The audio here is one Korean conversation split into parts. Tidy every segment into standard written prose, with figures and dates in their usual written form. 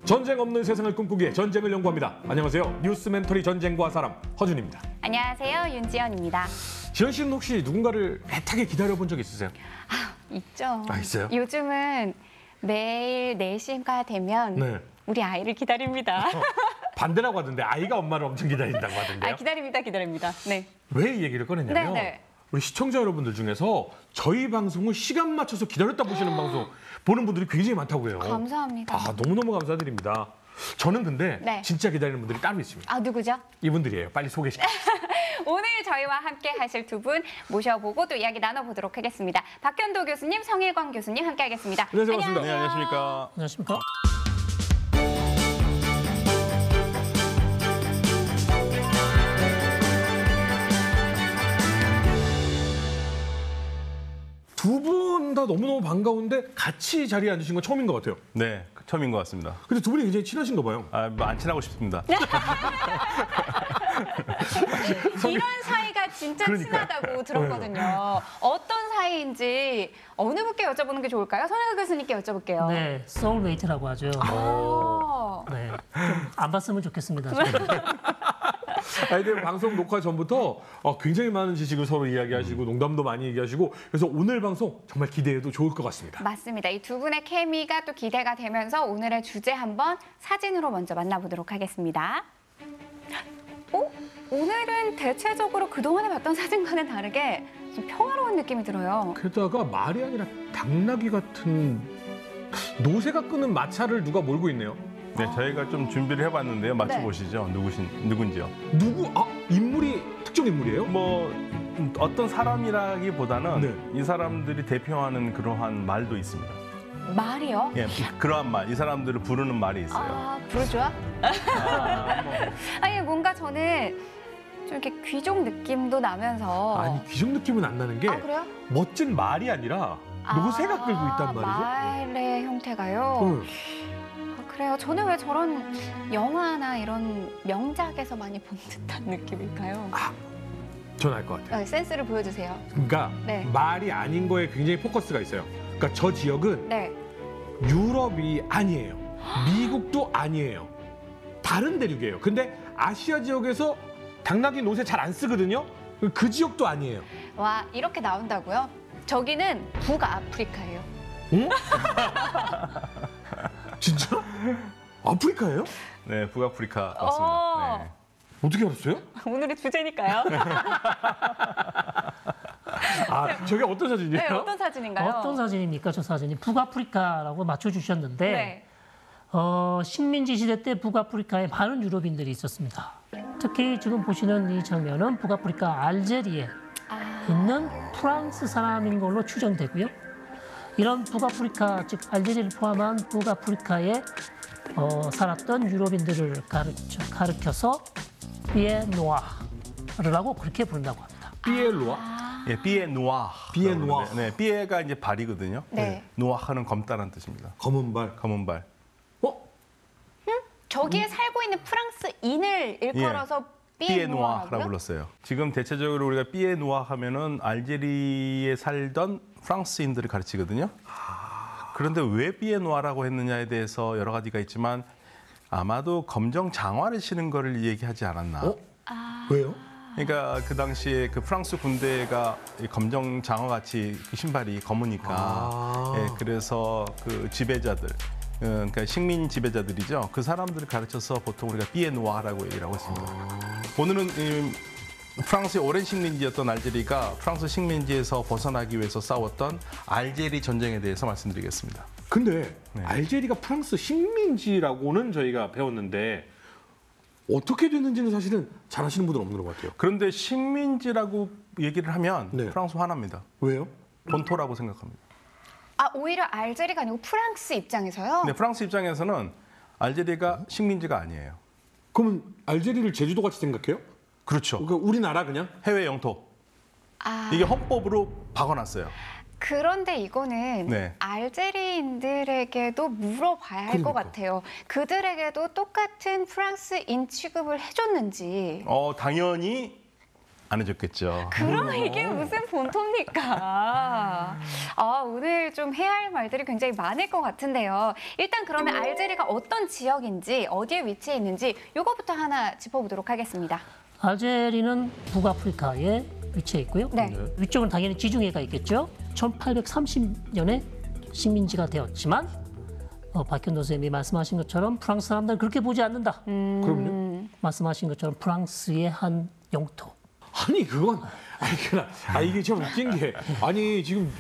전쟁 없는 세상을 꿈꾸기에 전쟁을 연구합니다. 안녕하세요. 뉴스 멘토리 전쟁과 사람 허준입니다. 안녕하세요. 윤지연입니다. 지연 씨는 혹시 누군가를 애타게 기다려본 적 있으세요? 있죠. 있어요? 요즘은 매일 4시가 되면 네. 우리 아이를 기다립니다. 반대라고 하던데 아이가 엄마를 엄청 기다린다고 하던데요. 기다립니다. 네. 왜 이 얘기를 꺼냈냐면 네. 우리 시청자 여러분들 중에서 저희 방송을 시간 맞춰서 기다렸다 보시는 방송 보는 분들이 굉장히 많다고 해요. 감사합니다. 너무너무 감사드립니다. 저는 근데 네. 진짜 기다리는 분들이 따로 있습니다. 누구죠? 이분들이에요. 빨리 소개시켜주세요. 오늘 저희와 함께 하실 두 분 모셔보고 또 이야기 나눠보도록 하겠습니다. 박현도 교수님, 성일광 교수님 함께 하겠습니다. 안녕하세요. 반갑습니다. 네, 안녕하십니까. 안녕하십니까. 두 분 다 너무너무 반가운데 같이 자리에 앉으신 건 처음인 것 같아요. 네, 처음인 것 같습니다. 근데 두 분이 굉장히 친하신가 봐요. 안 친하고 싶습니다. 이런 사이가 진짜 그러니까요. 친하다고 들었거든요. 어떤 사이인지 어느 분께 여쭤보는 게 좋을까요? 손혜가 교수님께 여쭤볼게요. 네, 소울메이트라고 하죠. 네, 좀 안 봤으면 좋겠습니다. 근데 방송 녹화 전부터 굉장히 많은 지식을 서로 이야기하시고 농담도 많이 얘기하시고 그래서 오늘 방송 정말 기대해도 좋을 것 같습니다. 맞습니다. 이 두 분의 케미가 또 기대가 되면서 오늘의 주제 한번 사진으로 먼저 만나보도록 하겠습니다. 오늘은 대체적으로 그동안에 봤던 사진과는 다르게 좀 평화로운 느낌이 들어요. 게다가 말이 아니라 당나귀 같은 노새가 끄는 마차를 누가 몰고 있네요. 네, 저희가 좀 준비를 해봤는데요. 맞춰보시죠. 누군지요. 누구? 인물이 특정 인물이에요? 뭐 어떤 사람이라기보다는 네. 이 사람들이 대표하는 그러한 말도 있습니다. 말이요? 예, 그러한 말, 이 사람들을 부르는 말이 있어요. 부르주아? 아니 뭔가 저는 좀 이렇게 귀족 느낌도 나면서. 아니 귀족 느낌은 안 나는 게 그래요? 멋진 말이 아니라 노새가 끌고 있단 말이죠. 말의 형태가요? 그래요. 저는 왜 저런 영화나 이런 명작에서 많이 본 듯한 느낌일까요? 전 알 것 같아요. 센스를 보여주세요. 그러니까 네. 말이 아닌 거에 굉장히 포커스가 있어요. 그러니까 저 지역은 네. 유럽이 아니에요. 미국도 아니에요. 다른 대륙이에요. 근데 아시아 지역에서 당나귀 노새 잘 안 쓰거든요. 그 지역도 아니에요. 와, 이렇게 나온다고요? 저기는 북아프리카예요. 응? 진짜? 아프리카예요? 네, 북아프리카 맞습니다. 네. 어떻게 알았어요? 오늘의 주제니까요. 저게 어떤 사진이에요? 네, 어떤 사진인가요? 어떤 사진입니까? 저 사진이 북아프리카라고 맞춰주셨는데 네. 식민지 시대 때 북아프리카에 많은 유럽인들이 있었습니다. 특히 지금 보시는 이 장면은 북아프리카 알제리에 있는 프랑스 사람인 걸로 추정되고요. 이런 북아프리카, 즉 알제리를 포함한 북아프리카에 살았던 유럽인들을 가르쳐서 비에노아르라고 그렇게 부른다고 합니다. 피엘로아? 예, 비에노아. 비에노아. 네, 비에가 이제 발이거든요. 네. 노아하는 검다라는 뜻입니다. 검은 발. 검은 발. 저기에 살고 있는 프랑스인을 일컬어서 비에노아라고 비에노아라고요? 불렀어요. 지금 대체적으로 우리가 비에노아 하면은 알제리에 살던 프랑스인들을 가르치거든요. 그런데 왜 비에노아라고 했느냐에 대해서 여러 가지가 있지만 아마도 검정 장화를 신은 거를 얘기하지 않았나. 왜요? 그러니까 그 당시에 그 프랑스 군대가 이 검정 장화 같이 그 신발이 검으니까 예, 그래서 그 지배자들 그러니까 식민 지배자들이죠. 그 사람들을 가르쳐서 보통 우리가 비에노아라고 얘기를 하고 있습니다. 오늘은 프랑스의 오랜 식민지였던 알제리가 프랑스 식민지에서 벗어나기 위해서 싸웠던 알제리 전쟁에 대해서 말씀드리겠습니다. 근데 네. 알제리가 프랑스 식민지라고는 저희가 배웠는데 어떻게 됐는지는 사실은 잘 아시는 분들은 없는 것 같아요. 그런데 식민지라고 얘기를 하면 네. 프랑스 화납니다. 왜요? 본토라고 생각합니다. 오히려 알제리가 아니고 프랑스 입장에서요? 근데 프랑스 입장에서는 알제리가 식민지가 아니에요. 그러면 알제리를 제주도 같이 생각해요? 그렇죠. 그러니까 우리나라 그냥? 해외 영토. 이게 헌법으로 박아놨어요. 그런데 이거는 네. 알제리인들에게도 물어봐야 할 것 그러니까. 같아요. 그들에게도 똑같은 프랑스인 취급을 해줬는지. 당연히 안 해줬겠죠. 그럼 이게 무슨 본토입니까? 오늘 좀 해야 할 말들이 굉장히 많을 것 같은데요. 일단 그러면 알제리가 어떤 지역인지, 어디에 위치해 있는지 이거부터 하나 짚어보도록 하겠습니다. 알제리는 북아프리카에 위치해 있고요. 네. 위쪽은 당연히 지중해가 있겠죠. 1830년에 식민지가 되었지만 박현도 선생님이 말씀하신 것처럼 프랑스 사람들은 그렇게 보지 않는다. 그럼요. 말씀하신 것처럼 프랑스의 한 영토. 아니 그건 이게 참 웃긴 게 아니 지금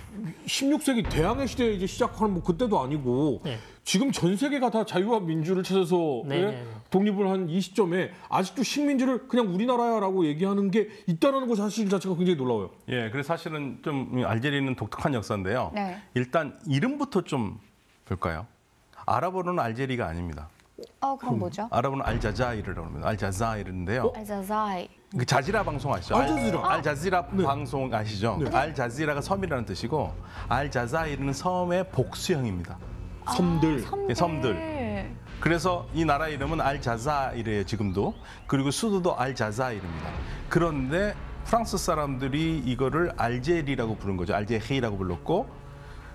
16세기 대항해 시대 이제 시작하는 뭐 그때도 아니고 네. 지금 전 세계가 다 자유와 민주를 찾아서 네, 예? 네, 네. 독립을 한 이 시점에 아직도 식민지를 그냥 우리나라야라고 얘기하는 게 있다는 것 사실 자체가 굉장히 놀라워요. 예, 그래서 사실은 좀 알제리는 독특한 역사인데요. 네. 일단 이름부터 좀 볼까요? 아랍어로는 알제리가 아닙니다. 그럼 뭐죠? 아랍어는 알자자이르라고 합니다. 알자자이르인데요. 알자자이. 그 자지라 방송 아시죠? 알자지라. 알자지라 방송 아시죠? 알자지라가 섬이라는 뜻이고 알자자이르는 섬의 복수형입니다. 섬들. 예, 섬들. 그래서 이 나라 이름은 알자자이르예요, 지금도. 그리고 수도도 알자자이르입니다. 그런데 프랑스 사람들이 이거를 알제리라고 부른 거죠. 알제히라고 불렀고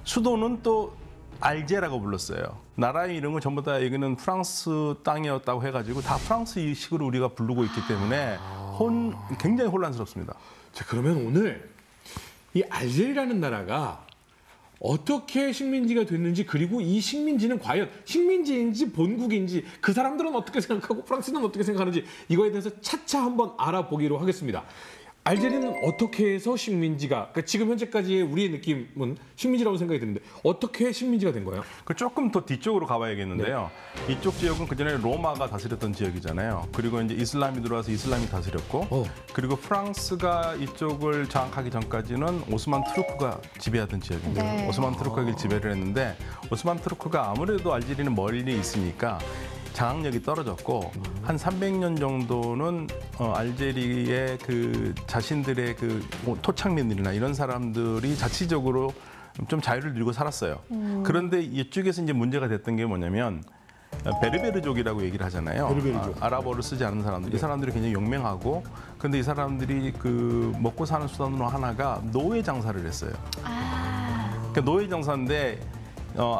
수도는 또 알제라고 불렀어요. 나라의 이름은 전부 다 여기는 프랑스 땅이었다고 해가지고 다 프랑스식으로 우리가 부르고 있기 때문에 굉장히 혼란스럽습니다. 자 그러면 오늘 이 알제리라는 나라가 어떻게 식민지가 됐는지 그리고 이 식민지는 과연 식민지인지 본국인지 그 사람들은 어떻게 생각하고 프랑스는 어떻게 생각하는지 이거에 대해서 차차 한번 알아보기로 하겠습니다. 알제리는 어떻게 해서 식민지가 그러니까 지금 현재까지의 우리의 느낌은 식민지라고 생각이 드는데 어떻게 식민지가 된 거예요? 그 조금 더 뒤쪽으로 가봐야겠는데요. 이쪽 지역은 그전에 로마가 다스렸던 지역이잖아요. 그리고 이제 이슬람이 들어와서 이슬람이 다스렸고 그리고 프랑스가 이쪽을 장악하기 전까지는 오스만 투르크가 지배하던 지역입니다. 네. 오스만 투르크가 여기를 지배를 했는데 오스만 투르크가 아무래도 알제리는 멀리 있으니까 장악력이 떨어졌고 한 300년 정도는 알제리의 그 자신들의 그 토착민들이나 이런 사람들이 자치적으로 좀 자유를 누리고 살았어요. 그런데 이쪽에서 이제 문제가 됐던 게 뭐냐면 베르베르족이라고 얘기를 하잖아요. 베르베르족. 아랍어를 쓰지 않는 사람들. 이 사람들이 굉장히 용맹하고 근데 이 사람들이 그 먹고 사는 수단으로 하나가 노예 장사를 했어요. 그러니까 노예 장사인데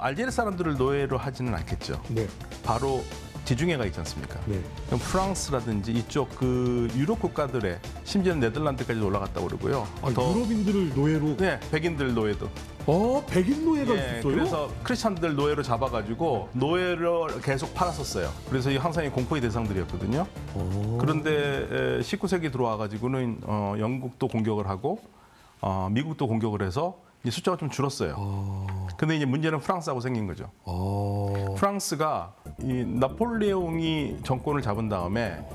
알제리 사람들을 노예로 하지는 않겠죠. 네. 바로 지중해가 있지 않습니까? 네. 그럼 프랑스라든지 이쪽 그 유럽 국가들에 심지어는 네덜란드까지 올라갔다고 그러고요. 유럽인들을 노예로 네, 백인들 노예도. 백인 노예가 있었어요? 그래서 크리스찬들 노예로 잡아가지고 노예를 계속 팔았었어요. 그래서 항상 공포의 대상들이었거든요. 그런데 19세기 들어와가지고는 영국도 공격을 하고 미국도 공격을 해서 이제 숫자가 좀 줄었어요. 근데 이제 문제는 프랑스하고 생긴 거죠. 프랑스가 이 나폴레옹이 정권을 잡은 다음에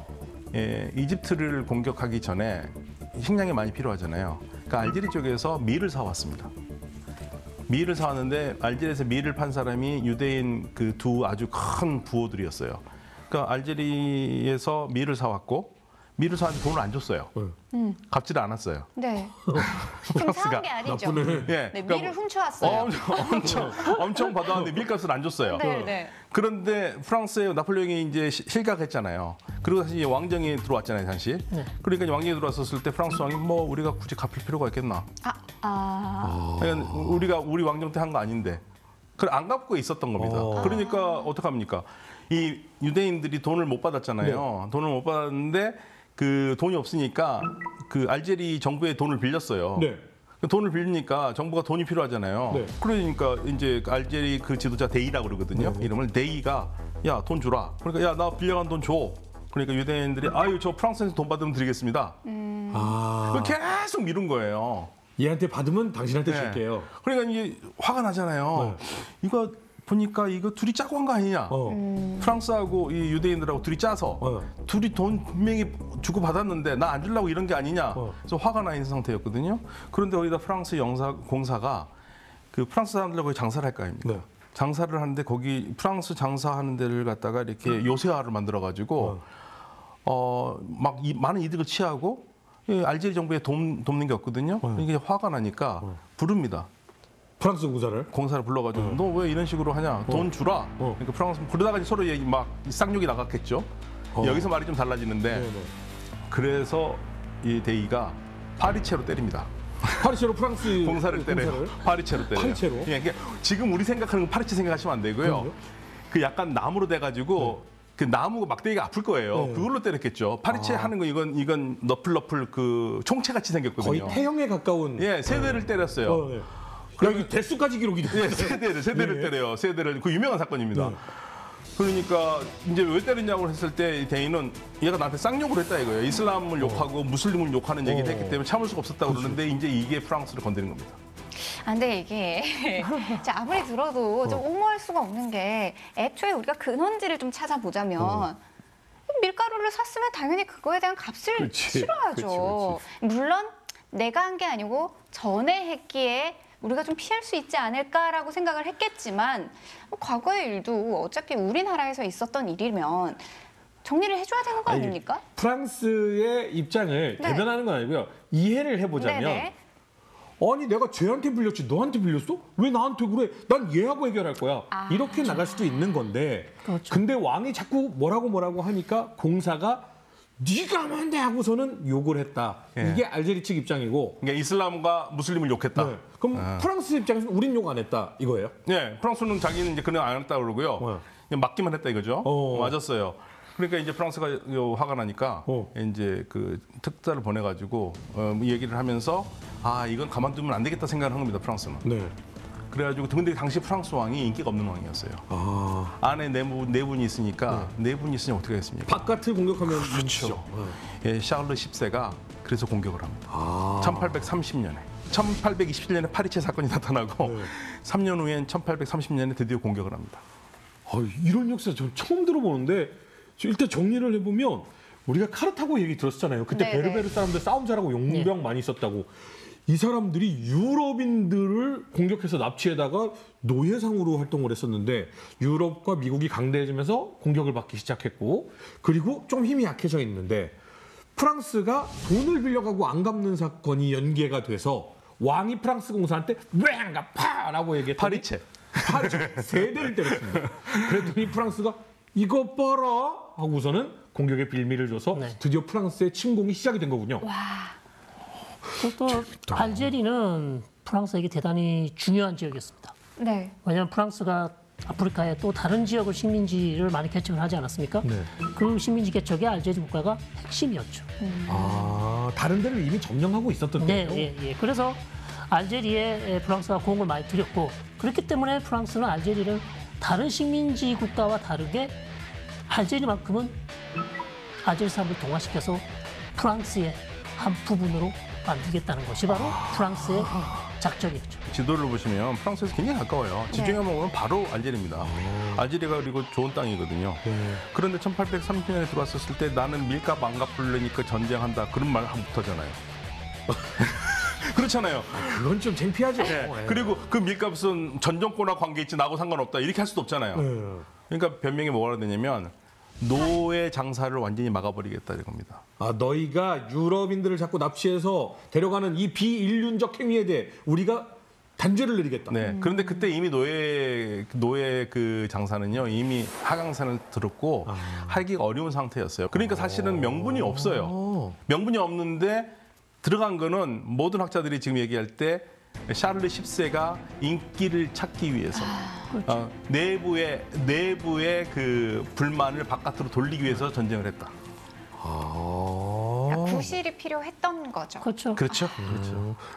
이집트를 공격하기 전에 식량이 많이 필요하잖아요. 그러니까 알제리 쪽에서 밀을 사왔습니다. 밀을 사왔는데 알제리에서 밀을 판 사람이 유대인 그 두 아주 큰 부호들이었어요. 그러니까 알제리에서 밀을 사왔고 밀을 사는데 돈을 안 줬어요. 갚지를 않았어요. 네. 지금 사온 게 아니죠. 예, 네, 그러니까 밀을 훔쳐왔어요. 엄청 받아왔는데 밀값을 안 줬어요. 네, 네. 그런데 프랑스에 나폴레옹이 이제 실각했잖아요. 그리고 다시 이제 왕정이 들어왔잖아요, 당시. 네. 그러니까 이제 왕정이 들어왔었을 때 프랑스 왕이 뭐 우리가 굳이 갚을 필요가 있겠나? 그러니까 우리 왕정 때 한 거 아닌데. 안 갚고 있었던 겁니다. 그러니까 어떡합니까? 이 유대인들이 돈을 못 받았잖아요. 네. 돈을 못 받았는데 그 돈이 없으니까 그 알제리 정부에 돈을 빌렸어요. 네. 돈을 빌리니까 정부가 돈이 필요하잖아요. 네. 그러니까 이제 알제리 그 지도자 데이라고 그러거든요. 네. 이름을 데이가 야 돈 주라. 그러니까 야 나 빌려간 돈 줘. 그러니까 유대인들이 아유 저 프랑스에서 돈 받으면 드리겠습니다. 그걸 계속 미룬 거예요. 얘한테 받으면 당신한테 네. 줄게요. 그러니까 이게 화가 나잖아요. 이거 보니까 이거 둘이 짜고 한 거 아니냐. 프랑스하고 이 유대인들하고 둘이 짜서 둘이 돈 분명히 주고 받았는데 나 안 주려고 이런 게 아니냐. 그래서 화가 나 있는 상태였거든요. 그런데 거기다 프랑스 공사가 그 프랑스 사람들하고 장사를 할 거 아닙니까? 네. 장사를 하는데 거기 프랑스 장사하는 데를 갖다가 이렇게 요새화를 만들어 가지고 막 많은 이득을 취하고 알제리 정부에 돕는 게 없거든요. 이게 화가 나니까 부릅니다. 프랑스 공사를 불러가지고 너 왜 이런 식으로 하냐? 돈 주라. 그러니까 프랑스 그러다가 이제 서로 막 쌍욕이 나갔겠죠. 여기서 말이 좀 달라지는데 그래서 이 대의가 파리채로 때립니다. 파리채로 프랑스 공사를 때려요. 공사를? 파리채로 때려요. 파리채로? 예, 그러니까 지금 우리 생각하는 파리채 생각하시면 안 되고요. 그럼요? 그 약간 나무로 돼가지고 그 나무 막대기가 아플 거예요. 네. 그걸로 때렸겠죠. 파리채 하는 거 이건 너플너플 그 총채같이 생겼거든요. 거의 태형에 가까운. 예, 세대를 때렸어요. 네. 여기 대수까지 기록이 돼요. 예, 세대를 네. 때려요. 세대를 그 유명한 사건입니다. 네. 그러니까 이제 왜 때리냐고 했을 때 이 대인은 얘가 나한테 쌍욕을 했다 이거예요. 이슬람을 욕하고 무슬림을 욕하는 얘기를 했기 때문에 참을 수가 없었다고 그러는데 이제 이게 프랑스를 건드린 겁니다. 아, 근데 이게 진짜 아무리 들어도 좀 옹호할 수가 없는 게 애초에 우리가 근원지를 좀 찾아보자면 밀가루를 샀으면 당연히 그거에 대한 값을 그렇지, 치러야죠. 물론 내가 한 게 아니고 전에 했기에 우리가 좀 피할 수 있지 않을까라고 생각을 했겠지만 과거의 일도 어차피 우리나라에서 있었던 일이면 정리를 해줘야 되는 거 아니, 아닙니까? 프랑스의 입장을 네. 대변하는 건 아니고요. 이해를 해보자면 네네. 아니 내가 쟤한테 빌렸지 너한테 빌렸어? 왜 나한테 그래? 난 얘하고 해결할 거야. 아. 이렇게 나갈 수도 있는 건데 그렇죠. 근데 왕이 자꾸 뭐라고 하니까 공사가 네가 하면 안 돼 하고서는 욕을 했다. 예. 이게 알제리 측 입장이고 그러니까 이슬람과 무슬림을 욕했다. 네. 그럼 프랑스 입장에서는 우린 욕 안 했다 이거예요? 네, 프랑스는 자기는 이제 그냥 안 했다 그러고요. 그냥 맞기만 했다 이거죠. 맞았어요. 그러니까 이제 프랑스가 화가 나니까 이제 그 특사를 보내가지고 이 얘기를 하면서 아 이건 가만두면 안 되겠다 생각을 한 겁니다. 프랑스는. 네. 그래가지고 근데 당시 프랑스 왕이 인기가 없는 왕이었어요. 아 안에 네 분이 있으니까 네 분이 있으니 어떻게 하겠습니까? 바깥을 공격하면 그렇죠. 뭉치죠. 예, 샤를르 10세가 그래서 공격을 합니다. 아. 1830년에. 1827년에 파리채 사건이 나타나고 네. 3년 후엔 1830년에 드디어 공격을 합니다. 이런 역사 전 처음 들어보는데 일단 정리를 해보면 우리가 카르타고 얘기 들었잖아요. 그때 네네. 베르베르 사람들 싸움 잘하고 용병 많이 있었다고. 이 사람들이 유럽인들을 공격해서 납치해다가 노예상으로 활동을 했었는데 유럽과 미국이 강대해지면서 공격을 받기 시작했고 그리고 좀 힘이 약해져 있는데 프랑스가 돈을 빌려가고 안 갚는 사건이 연계가 돼서 왕이 프랑스 공사한테 왜 안 갚아라고 얘기했더니 파리채. 파리채 세 대를 때렸습니다. 그랬더니 프랑스가 이거 봐라 하고서는 공격의 빌미를 줘서 네. 드디어 프랑스의 침공이 시작이 된 거군요. 또 알제리는 프랑스에게 대단히 중요한 지역이었습니다. 네. 왜냐하면 프랑스가 아프리카의 또 다른 지역을 식민지를 많이 개척을 하지 않았습니까? 네. 그 식민지 개척에 알제리 국가가 핵심이었죠. 다른 데를 이미 점령하고 있었던 네, 거예요. 예, 예. 그래서 알제리에 프랑스가 공을 많이 들였고 그렇기 때문에 프랑스는 알제리를 다른 식민지 국가와 다르게 알제리만큼은 알제리 사람을 동화시켜서 프랑스의 한 부분으로 만들겠다는 것이 바로 프랑스의 작전이었죠. 지도를 보시면 프랑스에서 굉장히 가까워요. 지중해만 보면 바로 알제리입니다. 알제리가 그리고 좋은 땅이거든요. 그런데 1830년에 들어왔었을 때 나는 밀값 안 갚으려니까 전쟁한다 그런 말 하면 못하잖아요. 그렇잖아요. 그건 좀 창피하죠. 네. 네. 그리고 그 밀값은 전 정권과 관계 있지 나하고 상관없다 이렇게 할 수도 없잖아요. 네. 그러니까 변명이 뭐가 되냐면 노예 장사를 완전히 막아버리겠다 이겁니다. 너희가 유럽인들을 자꾸 납치해서 데려가는 이 비인륜적 행위에 대해 우리가 단죄를 내리겠다. 네. 그런데 그때 이미 노예 그 장사는요 이미 하강산을 들었고 하기가 어려운 상태였어요. 그러니까 사실은 명분이 없어요. 명분이 없는데 들어간 거는 모든 학자들이 지금 얘기할 때 샤를르 10세가 인기를 찾기 위해서 내부의 그 불만을 바깥으로 돌리기 위해서 전쟁을 했다. 그러니까 구실이 필요했던 거죠. 그렇죠. 그렇죠.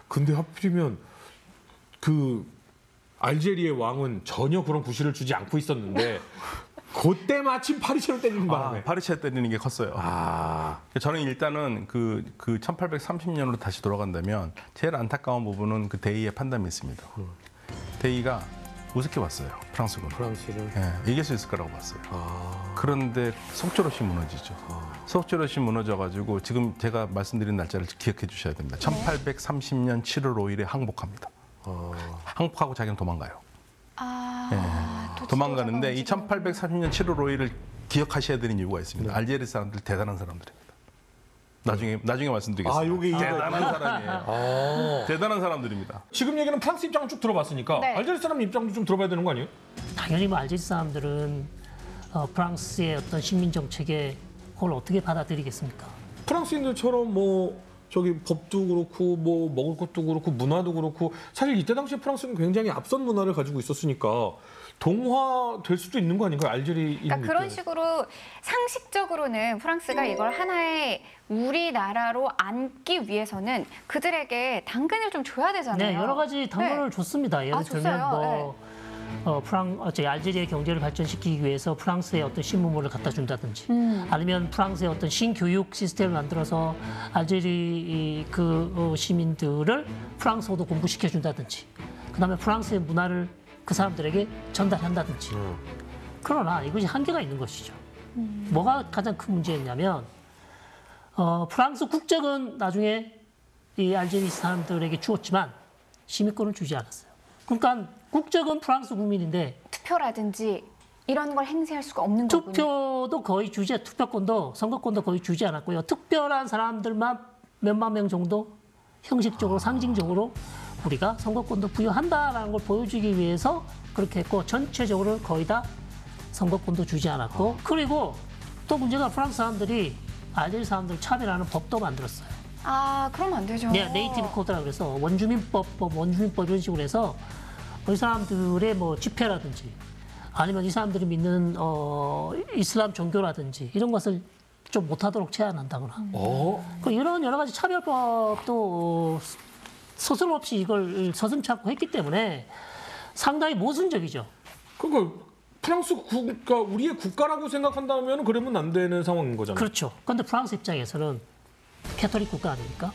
근데 하필이면 그 알제리의 왕은 전혀 그런 구실을 주지 않고 있었는데 그때 마침 파리채로 때리는 바람에. 파리채 때리는 게 컸어요. 저는 일단은 그 1830년으로 다시 돌아간다면 제일 안타까운 부분은 그 데이의 판단이 있습니다. 데이가 우습게 봤어요. 프랑스군. 프랑스를. 예, 이길 수 있을 거라고 봤어요. 그런데 속절없이 무너지죠. 속절없이 무너져가지고 지금 제가 말씀드린 날짜를 기억해 주셔야 됩니다. 1830년 7월 5일에 항복합니다. 항복하고 자기는 도망가요. 도망가는데 이 1830년 7월 5일을 기억하셔야 되는 이유가 있습니다. 알제리 사람들 대단한 사람들입니다. 나중에 말씀드리겠습니다. 요게 대단한 사람이에요. 대단한 사람들입니다. 지금 얘기는 프랑스 입장을 쭉 들어봤으니까 네. 알제리 사람 입장도 좀 들어봐야 되는 거 아니에요? 당연히 뭐 알제리 사람들은 프랑스의 어떤 식민 정책에 그걸 어떻게 받아들이겠습니까? 프랑스인들처럼 뭐 저기 법도 그렇고 뭐 먹을 것도 그렇고 문화도 그렇고 사실 이때 당시에 프랑스는 굉장히 앞선 문화를 가지고 있었으니까 동화될 수도 있는 거 아닌가요? 알제리 그러니까 그런 식으로 상식적으로는 프랑스가 이걸 하나의 우리나라로 안기 위해서는 그들에게 당근을 좀 줘야 되잖아요. 네, 여러 가지 당근을 네. 줬습니다. 예를 들면 줬어요? 뭐 알제리의 경제를 발전시키기 위해서 프랑스의 어떤 신문물을 갖다 준다든지, 아니면 프랑스의 어떤 신교육 시스템을 만들어서 알제리 시민들을 프랑스어도 공부시켜 준다든지, 그다음에 프랑스의 문화를 그 사람들에게 전달한다든지. 그러나 이것이 한계가 있는 것이죠. 뭐가 가장 큰 문제였냐면 프랑스 국적은 나중에 이 알제리 사람들에게 주었지만 시민권을 주지 않았어요. 그러니까 국적은 프랑스 국민인데 투표라든지 이런 걸 행사할 수가 없는 거군요. 투표도 거의 투표권도 선거권도 거의 주지 않았고요. 특별한 사람들만 몇만 명 정도 형식적으로 상징적으로 우리가 선거권도 부여한다라는 걸 보여주기 위해서 그렇게 했고, 전체적으로 거의 다 선거권도 주지 않았고, 그리고 또 문제가 프랑스 사람들이 알제리 사람들 차별하는 법도 만들었어요. 아, 그러면 안 되죠. 네, 네이티브 코드라고 그래서 원주민법 이런 식으로 해서 이 사람들의 뭐 집회라든지 아니면 이 사람들이 믿는 이슬람 종교라든지 이런 것을 좀 못하도록 제한한다거나. 이런 여러 가지 차별법도 서슴없이 이걸 서슴지 않고 했기 때문에 상당히 모순적이죠. 그러니까 프랑스 국가 우리의 국가라고 생각한다면 그러면 안 되는 상황인 거잖아요. 그렇죠. 그런데 프랑스 입장에서는 캐토릭 국가 아닙니까?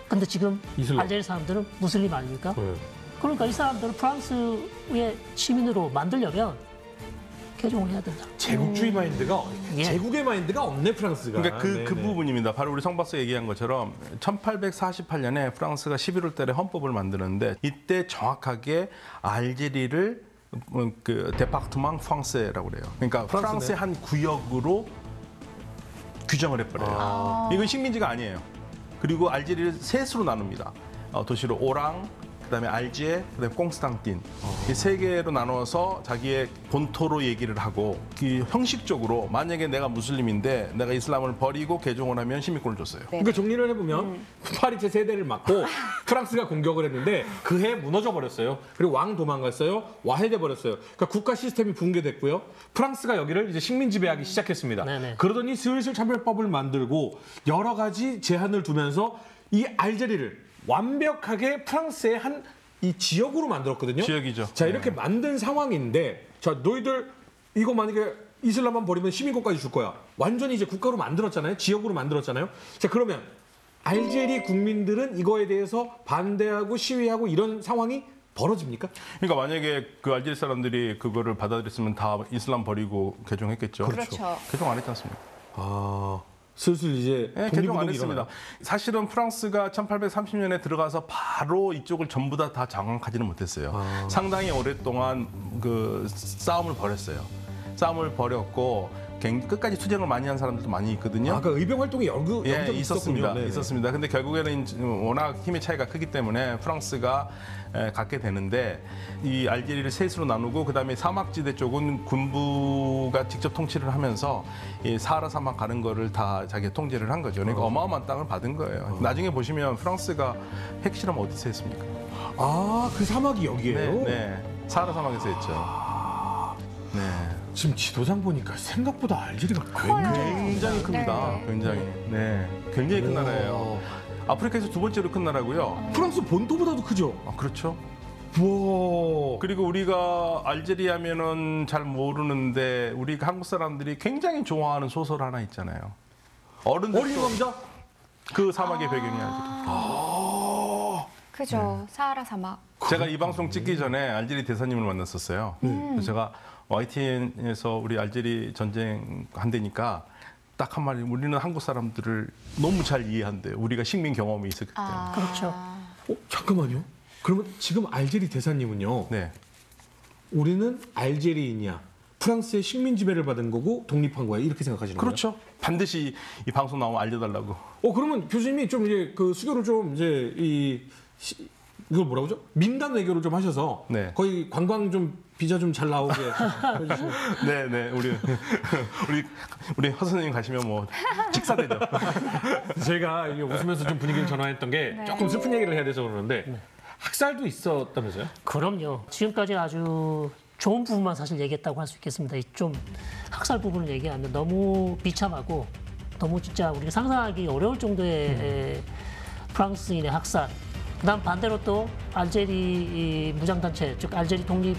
근데 지금 이슬람. 알제리 사람들은 무슬림 아닙니까? 네. 그러니까 이 사람들을 프랑스의 시민으로 만들려면 개종을 해야 된다. 제국주의 마인드가 예. 제국의 마인드가 없네 프랑스가. 그러니까 그 네네. 부분입니다. 바로 우리 성 박사 얘기한 것처럼 1848년에 프랑스가 11월 달에 헌법을 만드는데 이때 정확하게 알제리를 그 데파르트망 프랑스라고 그래요. 그러니까 프랑스네. 프랑스의 한 구역으로 규정을 해버려요. 이건 식민지가 아니에요. 그리고 알제리를 셋으로 나눕니다. 도시로 오랑, 그다음에 알제, 그다음에 꽁스탕틴 이 세 개로 나눠서 자기의 본토로 얘기를 하고 형식적으로 만약에 내가 무슬림인데 내가 이슬람을 버리고 개종을 하면 시민권을 줬어요. 그러니까 정리를 해보면 파리제 세대를 맞고 프랑스가 공격을 했는데 그해 무너져 버렸어요. 그리고 왕 도망갔어요. 와해돼 버렸어요. 그러니까 국가 시스템이 붕괴됐고요. 프랑스가 여기를 이제 식민 지배하기 시작했습니다. 네네. 그러더니 슬슬 차별법을 만들고 여러 가지 제한을 두면서 이 알제리를 완벽하게 프랑스의 한 이 지역으로 만들었거든요. 지역이죠. 자, 이렇게 만든 상황인데, 자, 너희들 이거 만약에 이슬람만 버리면 시민권까지 줄 거야. 완전히 이제 국가로 만들었잖아요. 지역으로 만들었잖아요. 자, 그러면 알제리 국민들은 이거에 대해서 반대하고 시위하고 이런 상황이 벌어집니까? 그러니까 만약에 그 알제리 사람들이 그거를 받아들였으면 다 이슬람 버리고 개종했겠죠. 그렇죠. 개종 안 했지 않습니까? 아, 슬슬 이제 네, 개종 안 독립운동이 했습니다. 일어나요. 사실은 프랑스가 1830년에 들어가서 바로 이쪽을 전부 다 장악하지는 못했어요. 상당히 오랫동안 그 싸움을 벌였어요. 싸움을 벌였고 끝까지 투쟁을 많이 한 사람들도 많이 있거든요. 아까 의병 활동이 여기저기 있었습니다. 있었군요. 네네. 있었습니다. 근데 결국에는 워낙 힘의 차이가 크기 때문에 프랑스가 갖게 되는데 이 알제리를 셋으로 나누고 그다음에 사막지대 쪽은 군부가 직접 통치를 하면서 이 사하라 사막 가는 거를 다 자기가 통제를 한 거죠. 그러니까 어마어마한 땅을 받은 거예요. 나중에 보시면 프랑스가 핵실험 어디서 했습니까? 아, 그 사막이 여기예요? 네. 사하라 사막에서 했죠. 네. 지금 지도상 보니까 생각보다 알제리가 굉장히 큽니다. 네. 굉장히. 네. 굉장히 큰 나라예요. 아프리카에서 두 번째로 큰 나라고요. 프랑스 본토보다도 크죠? 그렇죠. 우와. 그리고 우리가 알제리 하면은 잘 모르는데 우리 한국 사람들이 굉장히 좋아하는 소설 하나 있잖아요. 어린 어른들도 왕자? 그 사막의 배경이 알제리. 그죠. 사하라 사막. 제가 이 방송 찍기 전에 알제리 대사님을 만났었어요. 그래서 제가 YTN에서 우리 알제리 전쟁 한대니까 딱 한 마디, 우리는 한국 사람들을 너무 잘 이해한대요. 우리가 식민 경험이 있었기 때문에. 그렇죠. 잠깐만요. 그러면 지금 알제리 대사님은요. 네. 우리는 알제리인이야. 프랑스의 식민 지배를 받은 거고 독립한 거야. 이렇게 생각하시는 거예요? 그렇죠. 반드시 이 방송 나오면 알려달라고. 그러면 교수님이 좀 이제 그 수교를 좀 이제 이걸 뭐라고 하죠? 민간 외교를 좀 하셔서 네. 거의 관광 좀 비자 좀 잘 나오게 해주시면. 네네 우리 허 선생님 가시면 뭐 직사되죠. 제가 이게 웃으면서 좀 분위기를 전환했던 게 네. 조금 슬픈 얘기를 해야 돼서 그러는데 학살도 있었다면서요? 그럼요. 지금까지 아주 좋은 부분만 사실 얘기했다고 할 수 있겠습니다. 이좀 학살 부분을 얘기하면 너무 비참하고 너무 진짜 우리가 상상하기 어려울 정도의 프랑스인의 학살. 그다음 반대로 또 알제리 무장단체, 즉 알제리 독립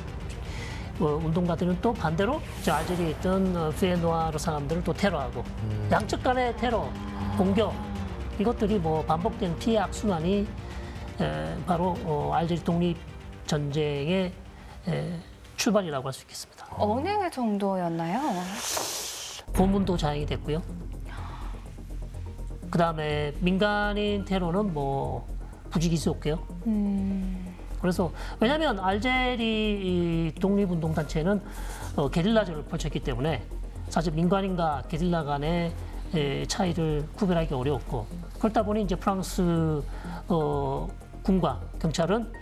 운동가들은 또 반대로 저 알제리에 있던 피에노아르 사람들을 또 테러하고 양측 간의 테러, 공격 이것들이 뭐 반복된 피해 악순환이 바로 알제리 독립 전쟁의 출발이라고 할 수 있겠습니다. 어느 정도였나요? 고문도 자행이 됐고요. 그다음에 민간인 테러는 뭐 부지기수였고요. 그래서 왜냐하면 알제리 독립운동단체는 게릴라전을 펼쳤기 때문에 사실 민간인과 게릴라 간의 차이를 구별하기 어려웠고 그렇다 보니 이제 프랑스 군과 경찰은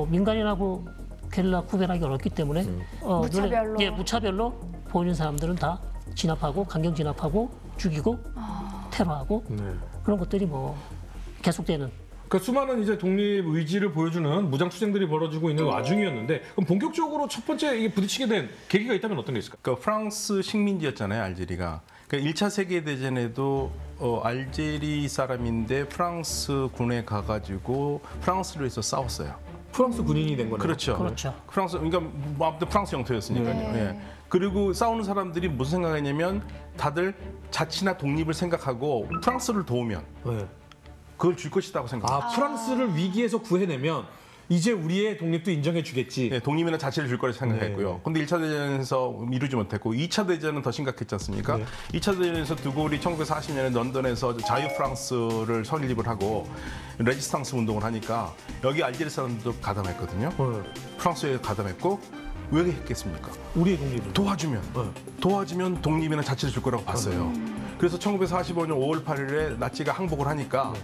민간인하고 게릴라 구별하기 어렵기 때문에 무차별로. 무차별로 보이는 사람들은 다 진압하고 강경 진압하고 죽이고 테러하고 그런 것들이 뭐 계속되는. 그러니까 수많은 이제 독립 의지를 보여주는 무장 투쟁들이 벌어지고 있는 와중이었는데 그럼 본격적으로 첫 번째 이게 부딪히게 된 계기가 있다면 어떤 게 있을까요? 그러니까 프랑스 식민지였잖아요, 알제리가. 그러니까 1차 세계대전에도 알제리 사람인데 프랑스 군에 가가지고 프랑스를 위해서 싸웠어요. 프랑스 군인이 된 거네요. 그렇죠. 그렇죠. 프랑스, 그러니까 뭐 아무튼 프랑스 영토였으니까요. 네. 예. 그리고 싸우는 사람들이 무슨 생각했냐면 다들 자치나 독립을 생각하고 프랑스를 도우면 네. 그걸 줄 것이라고 생각해요. 아, 프랑스를 위기에서 구해내면 이제 우리의 독립도 인정해 주겠지. 예, 독립이나 자치를 줄 거라 생각했고요. 네. 근데 1차 대전에서 이루지 못했고 2차 대전은 더 심각했지 않습니까? 네. 2차 대전에서 드골이 1940년에 런던에서 자유 프랑스를 설립을 하고 레지스탕스 운동을 하니까 여기 알제리 사람들도 가담했거든요. 프랑스에 가담했고 왜 했겠습니까? 우리의 독립을. 도와주면 독립이나 자치를 줄 거라고 봤어요. 그래서 1945년 5월 8일에 나치가 항복을 하니까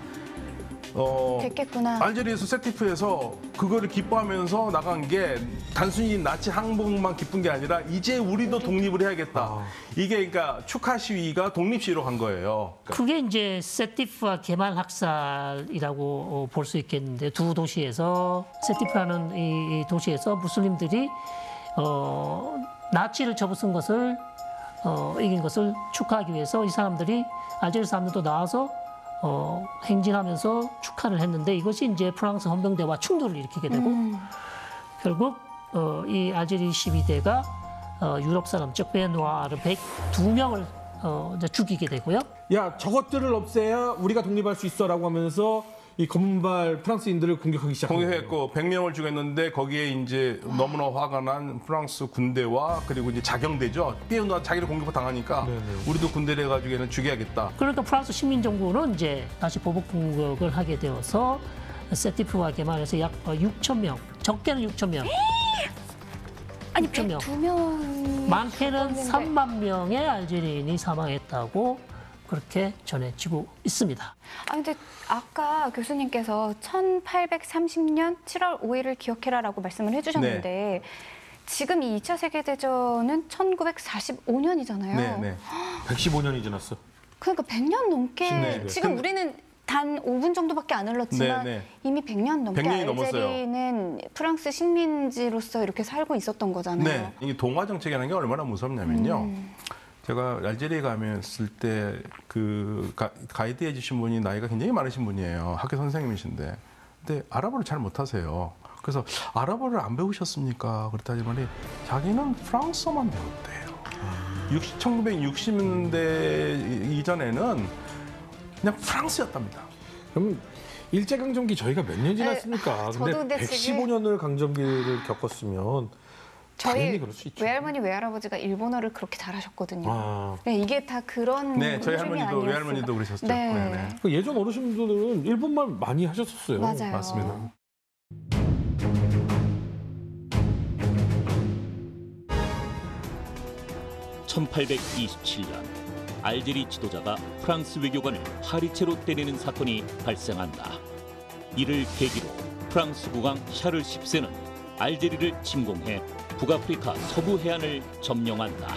됐겠구나. 알제리에서 세티프에서 그거를 기뻐하면서 나간 게 단순히 나치 항복만 기쁜 게 아니라 이제 우리도 독립을 해야겠다. 이게 그러니까 축하 시위가 독립 시위로 간 거예요. 그게 이제 세티프와 게말 학살이라고 볼 수 있겠는데 두 도시에서 세티프라는 이 도시에서 무슬림들이 나치를 접어쓴 것을 이긴 것을 축하하기 위해서 이 사람들이 알제리 사람들도 나와서 행진하면서 축하를 했는데 이것이 이제 프랑스 헌병대와 충돌을 일으키게 되고 결국 이 알제리 시위대가 유럽 사람 즉 베누아르 102명을 이제 죽이게 되고요. 야, 저것들을 없애야 우리가 독립할 수 있어라고 하면서 이 검발 프랑스인들을 공격하기 시작한 거예요. 공격했고 100명을 죽였는데 거기에 이제 너무나 화가 난 프랑스 군대와 그리고 이제 자경대죠. 피에노가 자기를 공격을 당하니까 우리도 군대를 해가지고 죽여야겠다. 그러니까 프랑스 식민정부는 이제 다시 보복 공격을 하게 되어서 세티프와 게말에서 약 6천 명, 적게는 6천 명, 아니 6천 102명. 많게는 죽었는데. 3만 명의 알제리인이 사망했다고 그렇게 전해지고 있습니다. 아 근데 아까 교수님께서 1830년 7월 5일을 기억해라라고 말씀을 해주셨는데 지금 이 2차 세계대전은 1945년이잖아요. 네. 115년이 지났어. 그러니까 100년 넘게 네. 지금 우리는 단 5분 정도밖에 안 흘렀지만 네. 이미 100년 넘게 100년이 넘었어요. 알제리는 프랑스 식민지로서 이렇게 살고 있었던 거잖아요. 네. 이게 동화 정책이라는 게 얼마나 무섭냐면요. 제가 알제리에 가면을 때 그 가이드 해주신 분이 나이가 굉장히 많으신 분이에요. 학교 선생님이신데. 근데 아랍어를 잘 못하세요. 그래서 아랍어를 안 배우셨습니까? 그랬더니 자기는 프랑스어만 배웠대요. 1960년대 이전에는 그냥 프랑스였답니다. 그럼 일제강점기 저희가 몇 년 지났습니까? 저도 근데 지금 115년을 강점기를 겪었으면 당연히 저희 그럴 수 있죠. 외할머니 외할아버지가 일본어를 그렇게 잘하셨거든요. 아. 네, 이게 다 그런 네, 저희 중이 할머니도 아니었을까. 외할머니도 그러셨죠. 네. 네. 그 예전 어르신들은 일본말 많이 하셨었어요. 맞아요. 맞습니다. (1827년) 알제리 지도자가 프랑스 외교관을 파리채로 때리는 사건이 발생한다. 이를 계기로 프랑스 국왕 샤를 10세는 알제리를 침공해 북아프리카 서부 해안을 점령한다.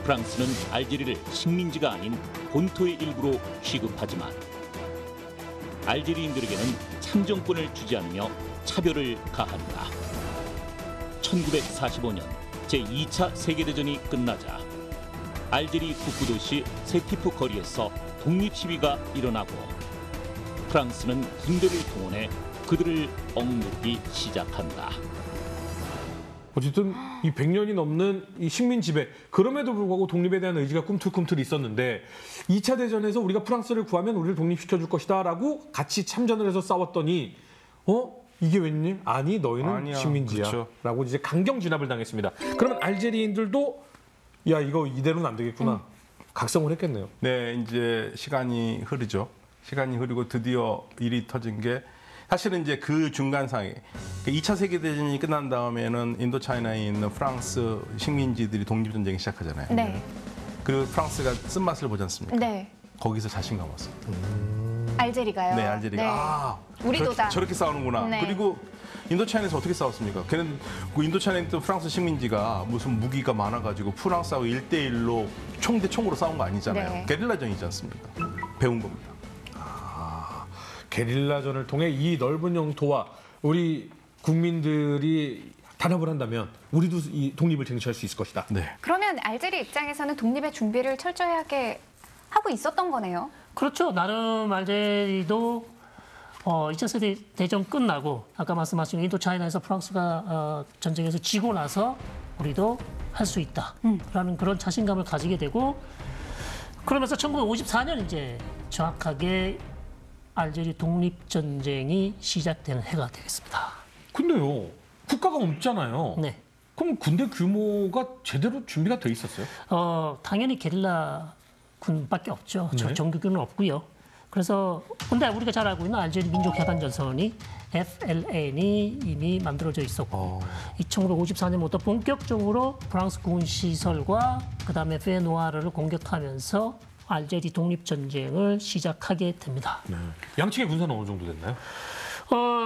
프랑스는 알제리를 식민지가 아닌 본토의 일부로 취급하지만 알제리인들에게는 참정권을 주지 않으며 차별을 가한다. 1945년 제2차 세계대전이 끝나자 알제리 북부도시 세티프 거리에서 독립시위가 일어나고 프랑스는 군대를 동원해 그들을 억누르기 시작한다. 어쨌든 이 100년이 넘는 이 식민 지배, 그럼에도 불구하고 독립에 대한 의지가 꿈틀꿈틀 있었는데 2차 대전에서 우리가 프랑스를 구하면 우리를 독립시켜줄 것이다라고 같이 참전을 해서 싸웠더니 이게 웬일? 아니 너희는 아니야. 식민지야 그렇죠. 라고 이제 강경 진압을 당했습니다. 그러면 알제리인들도 야 이거 이대로는 안 되겠구나 각성을 했겠네요. 네, 이제 시간이 흐르죠. 시간이 흐르고 드디어 일이 터진 게 사실은 이제 그 중간상에 2차 세계대전이 끝난 다음에는 인도차이나에 있는 프랑스 식민지들이 독립전쟁을 시작하잖아요. 네. 그리고 프랑스가 쓴맛을 보지 않습니까? 네. 거기서 자신감 왔어요. 알제리가요? 네, 알제리가 우리도다. 저렇게 싸우는구나. 네. 그리고 인도차이나에서 어떻게 싸웠습니까? 걔는 그 인도차이나에 있던 프랑스 식민지가 무슨 무기가 많아가지고 프랑스하고 1대1로 총 대 총으로 싸운 거 아니잖아요. 네. 게릴라전이지 않습니까? 배운 겁니다. 게릴라전을 통해 이 넓은 영토와 우리 국민들이 단합을 한다면 우리도 이 독립을 쟁취할 수 있을 것이다. 네. 그러면 알제리 입장에서는 독립의 준비를 철저하게 하고 있었던 거네요. 그렇죠. 나름 알제리도 2차 세계 대전 끝나고 아까 말씀하신 인도차이나에서 프랑스가 전쟁에서 지고 나서 우리도 할 수 있다라는 그런 자신감을 가지게 되고 그러면서 1954년 이제 정확하게 알제리 독립전쟁이 시작되는 해가 되겠습니다. 근데요, 국가가 없잖아요. 네. 그럼 군대 규모가 제대로 준비가 돼 있었어요? 당연히 게릴라 군밖에 없죠. 네. 정규군은 없고요. 그래서 근데 우리가 잘 알고 있는 알제리 민족해방전선이 FLN이 이미 만들어져 있었고 1954년부터 본격적으로 프랑스 군 시설과 그다음에 페누아르를 공격하면서 알제리 독립전쟁을 시작하게 됩니다. 네. 양측의 군사는 어느 정도 됐나요?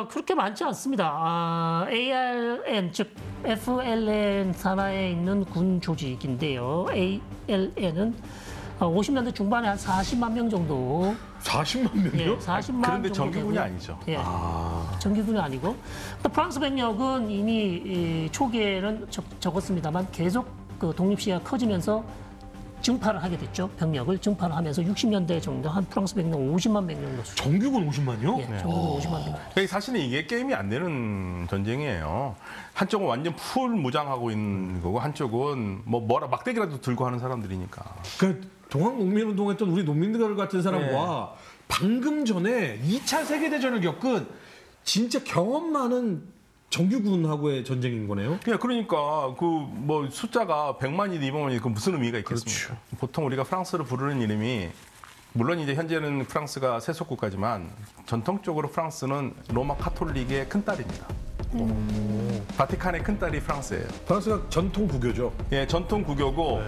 그렇게 많지 않습니다. ARN, 즉 FLN 산하에 있는 군 조직인데요. ALN은 50년대 중반에 한 40만 명 정도. 40만 명이요? 예, 40만 그런데 정도 정규군이 되고요. 아니죠. 예, 정규군이 아니고. 또 프랑스 병력은 이미 초기에는 적었습니다만 계속 그 독립시위가 커지면서 증파를 하게 됐죠. 병력을 증파를 하면서 60년대 정도 한 프랑스 병력 50만 명 정도 수준. 정규군 50만요? 예, 정규군 50만 명. 그러니까 사실은 이게 게임이 안 되는 전쟁이에요. 한쪽은 완전 풀 무장하고 있는 거고 한쪽은 뭐라 막대기라도 들고 하는 사람들이니까. 그러니까 동학농민운동했던 우리 농민들 같은 사람과 방금 전에 2차 세계대전을 겪은 진짜 경험 많은 정규군하고의 전쟁인 거네요. 그러니까 그 뭐 숫자가 100만이든 200만이든 그 무슨 의미가 있겠습니까? 그렇죠. 보통 우리가 프랑스를 부르는 이름이 물론 이제 현재는 프랑스가 세속 국가지만 전통적으로 프랑스는 로마 카톨릭의 큰딸입니다. 바티칸의 큰딸이 프랑스예요. 프랑스가 전통 국교죠. 예, 전통 국교고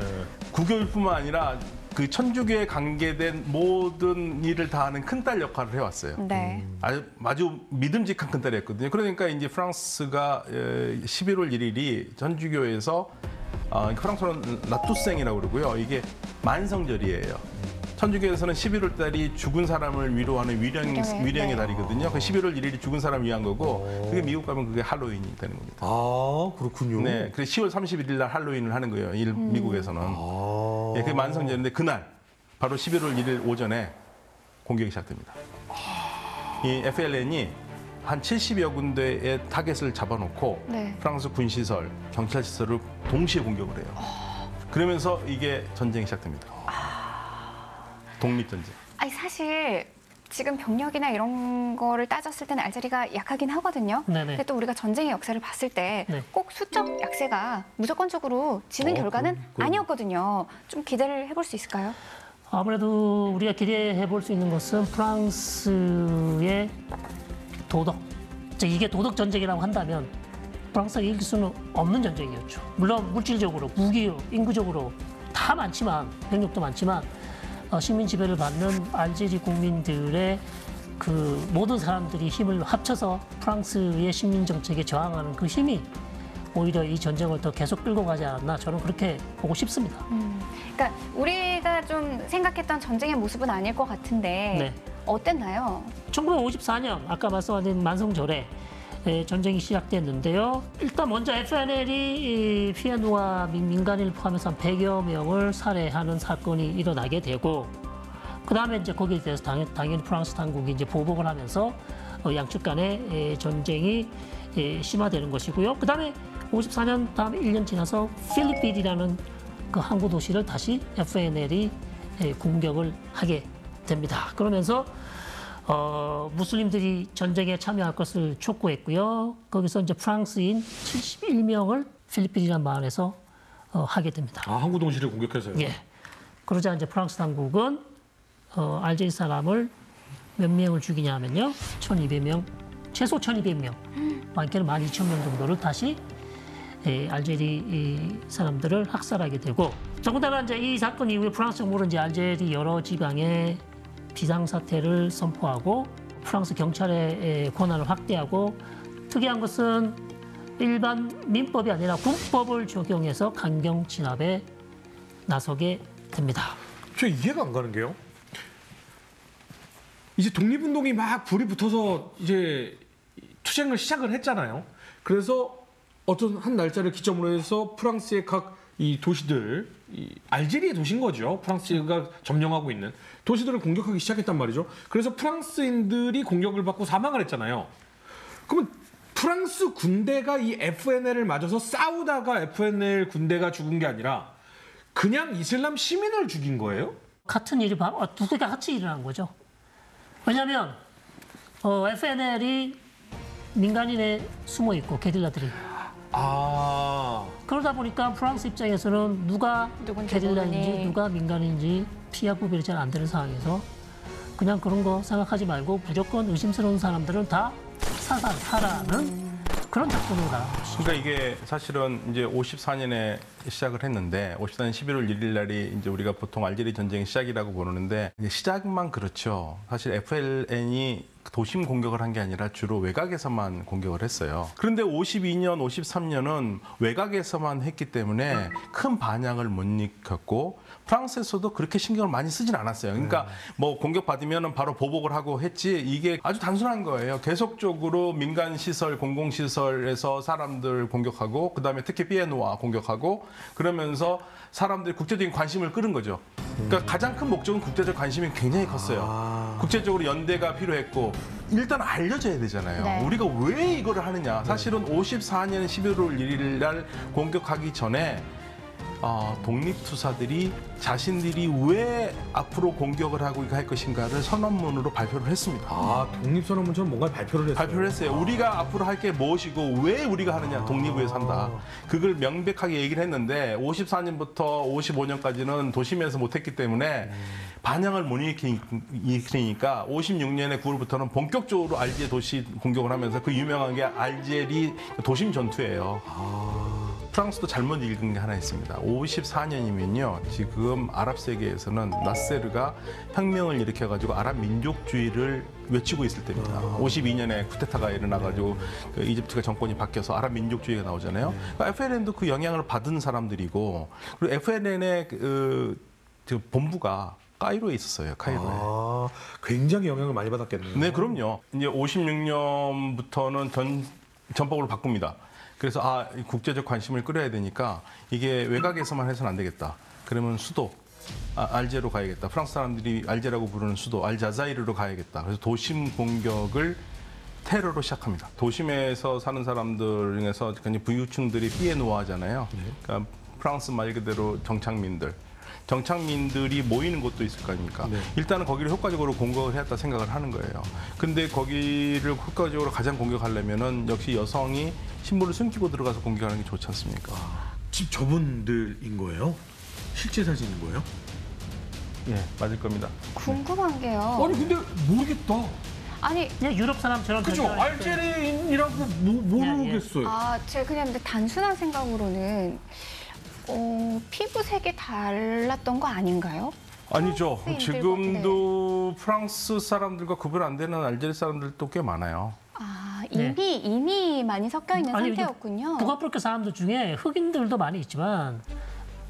국교일 뿐만 아니라 그 천주교에 관계된 모든 일을 다 하는 큰딸 역할을 해왔어요. 네. 아주 믿음직한 큰딸이었거든요. 그러니까 이제 프랑스가 11월 1일이 천주교에서 프랑스어는 라투생이라고 그러고요. 이게 만성절이에요. 천주교에서는 11월 달이 죽은 사람을 위로하는 위령의 달이거든요. 그 11월 1일이 죽은 사람을 위한 거고 그게 미국 가면 그게 할로윈이 되는 겁니다. 아, 그렇군요. 네, 그래서 10월 31일 날 할로윈을 하는 거예요. 미국에서는. 예, 그게 만성절인데 그날 바로 11월 1일 오전에 공격이 시작됩니다. 이 FLN이 한 70여 군데의 타겟을 잡아놓고 네. 프랑스 군시설, 경찰시설을 동시에 공격을 해요. 그러면서 이게 전쟁이 시작됩니다. 독립전쟁. 아니 사실 지금 병력이나 이런 거를 따졌을 때는 알제리가 약하긴 하거든요. 네네. 근데 또 우리가 전쟁의 역사를 봤을 때 네. 꼭 수적 약세가 무조건적으로 지는 결과는 아니었거든요. 좀 기대를 해볼 수 있을까요? 아무래도 우리가 기대해 볼 수 있는 것은 프랑스의 도덕. 이게 도덕 전쟁이라고 한다면 프랑스가 이길 수는 없는 전쟁이었죠. 물론 물질적으로, 무기, 인구적으로 다 많지만 병력도 많지만 식민 지배를 받는 알제리 국민들의 그 모든 사람들이 힘을 합쳐서 프랑스의 식민 정책에 저항하는 그 힘이 오히려 이 전쟁을 더 계속 끌고 가지 않았나 저는 그렇게 보고 싶습니다. 그러니까 우리가 좀 생각했던 전쟁의 모습은 아닐 것 같은데 네. 어땠나요? 1954년 아까 말씀하신 만성절에 전쟁이 시작됐는데요. 일단 먼저 FNL이 피에노와 민간인을 포함해서 한 100여 명을 살해하는 사건이 일어나게 되고 그다음에 이제 거기에 대해서 당연히 프랑스 당국이 이제 보복을 하면서 양측 간의 전쟁이 심화되는 것이고요. 그다음에 54년 다음 1년 지나서 필리핀이라는 그 항구 도시를 다시 FNL이 공격을 하게 됩니다. 그러면서 무슬림들이 전쟁에 참여할 것을 촉구했고요. 거기서 이제 프랑스인 71명을 필리핀이라는 마을에서 하게 됩니다. 아, 항구 동시를 공격해서요? 예. 그러자 이제 프랑스 당국은 알제리 사람을 몇 명을 죽이냐 하면요. 1,200명, 최소 1,200명, 많게는 12,000명 정도를 다시 알제리 사람들을 학살하게 되고 더군다나 이제 이 사건 이후에 프랑스 정부는 이제 알제리 여러 지방에 비상사태를 선포하고 프랑스 경찰의 권한을 확대하고 특이한 것은 일반 민법이 아니라 군법을 적용해서 강경 진압에 나서게 됩니다. 저 이해가 안 가는 게요. 이제 독립운동이 막 불이 붙어서 이제 투쟁을 시작을 했잖아요. 그래서 어떤 한 날짜를 기점으로 해서 프랑스의 각 이 도시들, 이 알제리의 도시인 거죠. 프랑스가 점령하고 있는 도시들을 공격하기 시작했단 말이죠. 그래서 프랑스인들이 공격을 받고 사망을 했잖아요. 그러면 프랑스 군대가 이 FNL을 맞아서 싸우다가 FNL 군대가 죽은 게 아니라 그냥 이슬람 시민을 죽인 거예요? 같은 일이 바로 두 개가 같이 일어난 거죠. 왜냐하면 FNL이 민간인에 숨어 있고 게릴라들이 그러다 보니까 프랑스 입장에서는 누가 누군지 게릴라인지 모르니. 누가 민간인지 피하 구별이 잘 안 되는 상황에서 그냥 그런 거 생각하지 말고 무조건 의심스러운 사람들은 다 사살하라는 그런 작전으로 나간 것이죠. 그러니까 이게 사실은 이제 54년에 시작을 했는데 54년 11월 1일 날이 이제 우리가 보통 알제리 전쟁의 시작이라고 부르는데 이제 시작만 그렇죠. 사실 FLN이 도심 공격을 한 게 아니라 주로 외곽에서만 공격을 했어요. 그런데 52년, 53년은 외곽에서만 했기 때문에 큰 반향을 못 일으켰고 프랑스에서도 그렇게 신경을 많이 쓰진 않았어요. 그러니까 뭐 공격받으면 바로 보복을 하고 했지 이게 아주 단순한 거예요. 계속적으로 민간 시설, 공공 시설에서 사람들 공격하고 그다음에 특히 피에노와 공격하고 그러면서 사람들이 국제적인 관심을 끌은 거죠. 그러니까 가장 큰 목적은 국제적 관심이 굉장히 컸어요. 국제적으로 연대가 필요했고 일단 알려져야 되잖아요. 네. 우리가 왜 이거를 하느냐. 사실은 54년 11월 1일 날 공격하기 전에 독립투사들이 자신들이 왜 앞으로 공격을 하고 할 것인가를 선언문으로 발표를 했습니다. 아, 독립선언문처럼 뭔가 발표를 했어요. 발표를 했어요. 우리가 앞으로 할 게 무엇이고 왜 우리가 하느냐. 독립을 위해 산다. 그걸 명백하게 얘기를 했는데 54년부터 55년까지는 도심에서 못했기 때문에 반향을 못 일으키니까 56년에 9월부터는 본격적으로 알제 도시 공격을 하면서 그 유명한 게 알제리 도심 전투예요. 프랑스도 잘못 읽은 게 하나 있습니다. 54년이면요. 지금 아랍 세계에서는 나세르가 혁명을 일으켜가지고 아랍 민족주의를 외치고 있을 때입니다. 52년에 쿠데타가 일어나가지고 그 이집트가 정권이 바뀌어서 아랍 민족주의가 나오잖아요. 그러니까 FLN도 그 영향을 받은 사람들이고 그리고 FLN의 그 본부가 카이로에 있었어요. 카이로에. 굉장히 영향을 많이 받았겠네요. 네, 그럼요. 이제 56년부터는 전법으로 바꿉니다. 그래서 이 국제적 관심을 끌어야 되니까 이게 외곽에서만 해서는 안 되겠다. 그러면 수도 알제로 가야겠다. 프랑스 사람들이 알제라고 부르는 수도 알자자이르로 가야겠다. 그래서 도심 공격을 테러로 시작합니다. 도심에서 사는 사람들 중에서 부유층들이 피에노아잖아요. 그러니까 프랑스 말 그대로 정착민들이 모이는 곳도 있을 거 아닙니까? 네. 일단은 거기를 효과적으로 공격을 해야겠다 생각을 하는 거예요. 근데 거기를 효과적으로 가장 공격하려면은 역시 여성이 신분을 숨기고 들어가서 공격하는 게 좋지 않습니까? 집 저분들인 거예요? 실제 사진인 거예요? 예, 맞을 겁니다. 궁금한 게요. 아니 근데 모르겠다. 아니 그냥 유럽 사람처럼 그죠? 알제리인이라고 모르겠어요. 제가 그냥 근데 단순한 생각으로는 피부색이 달랐던 거 아닌가요? 아니죠. 프랑스인들과, 지금도 프랑스 사람들과 구분 안 되는 알제리 사람들도 꽤 많아요. 아, 네. 이미 많이 섞여 있는 아니, 상태였군요. 북아프리카 사람들 중에 흑인들도 많이 있지만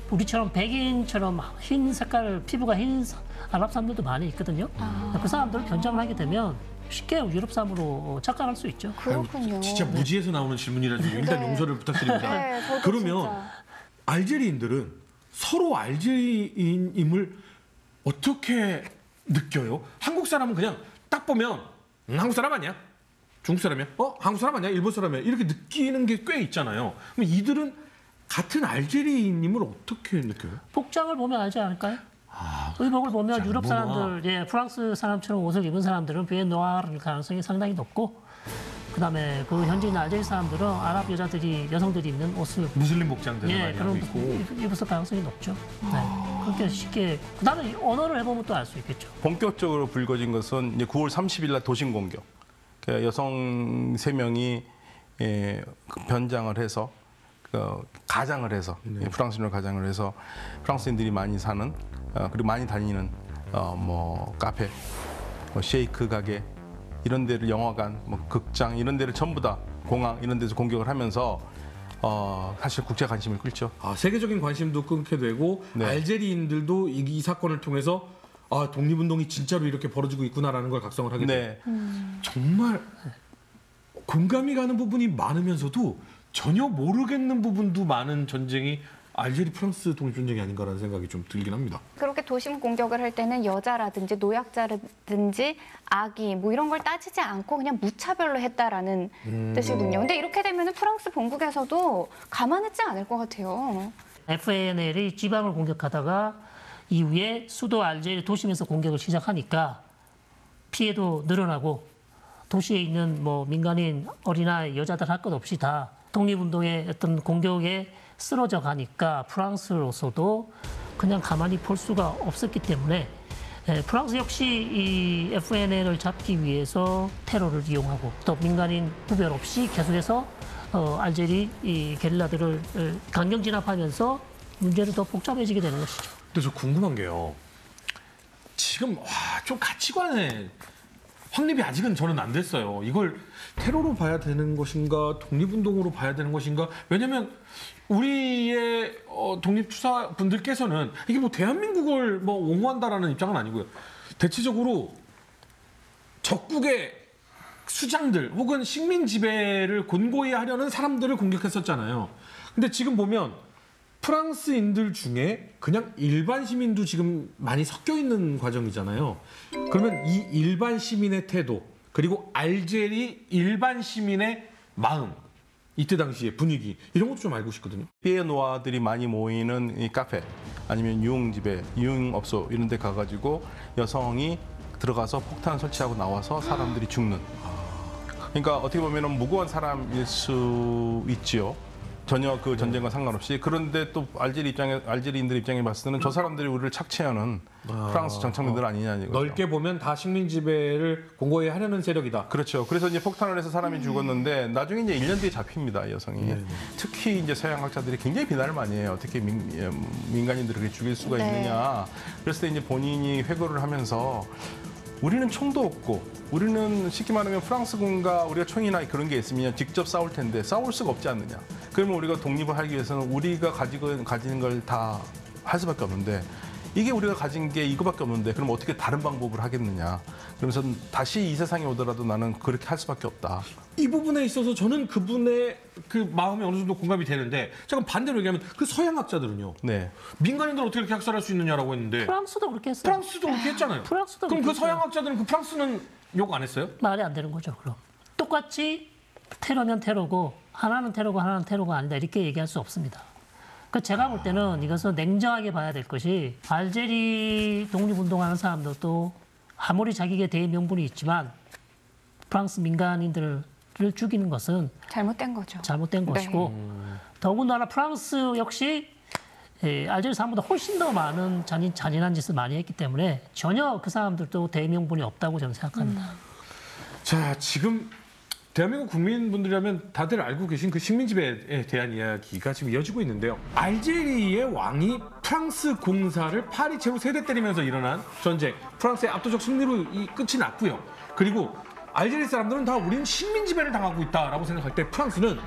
우리처럼 백인처럼 흰 색깔 피부가 흰 아랍 사람들도 많이 있거든요. 그 사람들을 변장을 하게 되면 쉽게 유럽 사람으로 착각할 수 있죠. 그렇군요. 진짜 무지에서 나오는 질문이라서 일단 네. 용서를 부탁드립니다. 네, 저도 그러면 진짜. 알제리인들은 서로 알제리인임을 어떻게 느껴요? 한국 사람은 그냥 딱 보면 한국 사람 아니야? 중국 사람이야? 한국 사람 아니야? 일본 사람이야? 이렇게 느끼는 게 꽤 있잖아요. 그럼 이들은 같은 알제리인임을 어떻게 느껴요? 복장을 보면 알지 않을까요? 의복을 보면 복장, 유럽 문화. 사람들, 예, 프랑스 사람처럼 옷을 입은 사람들은 비엔노아르일 가능성이 상당히 높고, 그다음에 그 현지인 알제리 사람들은 아랍 여성들이 입는 옷을 무슬림 복장들을 예, 많이 하고 그런 있고. 입었을 가능성이 높죠. 네. 그렇게 쉽게 그다음에 언어를 해보면 또 알 수 있겠죠. 본격적으로 불거진 것은 이제 9월 30일 날 도심 공격. 그 여성 3명이 변장을 해서 가장을 해서 프랑스인으로 가장을 해서 프랑스인들이 많이 사는 그리고 많이 다니는 뭐 카페, 뭐 쉐이크 가게 이런 데를 영화관, 뭐 극장 이런 데를 전부 다 공항 이런 데서 공격을 하면서 사실 국제 관심을 끌죠. 세계적인 관심도 끊게 되고 네. 알제리인들도 이 사건을 통해서 독립운동이 진짜로 이렇게 벌어지고 있구나라는 걸 각성을 하게 돼요. 네. 정말 공감이 가는 부분이 많으면서도 전혀 모르겠는 부분도 많은 전쟁이 알제리 프랑스 독립전쟁이 아닌가라는 생각이 좀 들긴 합니다. 그렇게 도심 공격을 할 때는 여자라든지 노약자라든지 아기 뭐 이런 걸 따지지 않고 그냥 무차별로 했다라는 뜻이군요. 근데 이렇게 되면 프랑스 본국에서도 가만있지 않을 것 같아요. FANL이 지방을 공격하다가 이후에 수도 알제리 도심에서 공격을 시작하니까 피해도 늘어나고 도시에 있는 뭐 민간인, 어린아이, 여자들 할 것 없이 다 독립운동의 어떤 공격에 쓰러져 가니까 프랑스로서도 그냥 가만히 볼 수가 없었기 때문에 프랑스 역시 이 FNL을 잡기 위해서 테러를 이용하고 또 민간인 구별 없이 계속해서 알제리 이 게릴라들을 강경 진압하면서 문제는 더 복잡해지게 되는 것이죠. 근데 저 궁금한 게요. 지금 좀 가치관의 확립이 아직은 저는 안 됐어요. 이걸 테러로 봐야 되는 것인가 독립운동으로 봐야 되는 것인가. 왜냐하면 우리의 독립투사 분들께서는 이게 뭐 대한민국을 뭐 옹호한다라는 입장은 아니고요. 대체적으로 적국의 수장들 혹은 식민 지배를 곤고히 하려는 사람들을 공격했었잖아요. 근데 지금 보면 프랑스인들 중에 그냥 일반 시민도 지금 많이 섞여 있는 과정이잖아요. 그러면 이 일반 시민의 태도 그리고 알제리 일반 시민의 마음 이때 당시의 분위기 이런 것도 좀 알고 싶거든요. 피에노아들이 많이 모이는 이 카페 아니면 유흥집에 유흥업소 이런 데 가가지고 여성이 들어가서 폭탄을 설치하고 나와서 사람들이 죽는. 그러니까 어떻게 보면 무고한 사람일 수 있지요. 전혀 그 전쟁과 상관없이. 그런데 또 알제리인들 입장에 봤을 때는 저 사람들이 우리를 착취하는 프랑스 정착민들 아니냐 이거죠. 넓게 보면 다 식민 지배를 공고히 하려는 세력이다. 그렇죠. 그래서 이제 폭탄을 해서 사람이 죽었는데 나중에 이제 1년 뒤에 잡힙니다, 이 여성이. 특히 이제 서양학자들이 굉장히 비난을 많이 해요. 어떻게 민간인들을 그렇게 죽일 수가 네. 있느냐. 그랬을 때 이제 본인이 회고를 하면서 우리는 총도 없고 우리는 쉽게 말하면 프랑스군과 우리가 총이나 그런 게 있으면 직접 싸울 텐데 싸울 수가 없지 않느냐. 그러면 우리가 독립을 하기 위해서는 우리가 가지는 걸 다 할 수밖에 없는데 이게 우리가 가진 게 이거밖에 없는데 그럼 어떻게 다른 방법을 하겠느냐. 그러면서 다시 이 세상에 오더라도 나는 그렇게 할 수밖에 없다. 이 부분에 있어서 저는 그분의 그 마음이 어느 정도 공감이 되는데 잠깐 반대로 얘기하면 그 서양학자들은요. 네. 민간인들 어떻게 그렇게 학살할 수 있느냐라고 했는데 프랑스도 그렇게 했어요. 프랑스도 그렇게 했잖아요. 프랑스도 그럼 그 그렇게 했어요. 서양학자들은 그 프랑스는 욕 안 했어요? 말이 안 되는 거죠. 그럼 똑같이 테러면 테러고 하나는 테러고 하나는 테러가 아니다 이렇게 얘기할 수 없습니다. 그 제가 볼 때는 이것은 냉정하게 봐야 될 것이 알제리 독립운동하는 사람들도 아무리 자기에게 대명분이 있지만 프랑스 민간인들을 죽이는 것은 잘못된 거죠. 잘못된 것이고 더군다나 프랑스 역시 알제리 사람보다 훨씬 더 많은 잔인한 짓을 많이 했기 때문에 전혀 그 사람들도 대명분이 없다고 저는 생각합니다. 자, 지금 대한민국 국민분들이라면 다들 알고 계신 그 식민 지배에 대한 이야기가 지금 이어지고 있는데요. 알제리의 왕이 프랑스 공사를 파리채로 세대 때리면서 일어난 전쟁. 프랑스의 압도적 승리로 이 끝이 났고요. 그리고 알제리 사람들은 다 우리는 식민 지배를 당하고 있다라고 생각할 때 프랑스는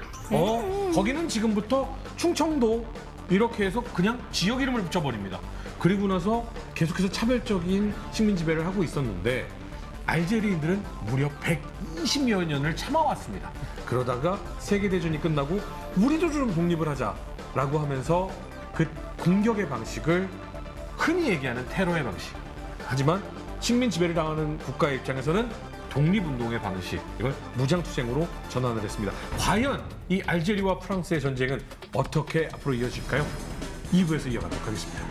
거기는 지금부터 충청도 이렇게 해서 그냥 지역 이름을 붙여버립니다. 그리고 나서 계속해서 차별적인 식민 지배를 하고 있었는데 알제리인들은 무려 120여 년을 참아왔습니다. 그러다가 세계대전이 끝나고 우리도 좀 독립을 하자라고 하면서 그 공격의 방식을 흔히 얘기하는 테러의 방식. 하지만 식민 지배를 당하는 국가의 입장에서는 독립운동의 방식, 이걸 무장투쟁으로 전환을 했습니다. 과연 이 알제리와 프랑스의 전쟁은 어떻게 앞으로 이어질까요? 2부에서 이어가도록 하겠습니다.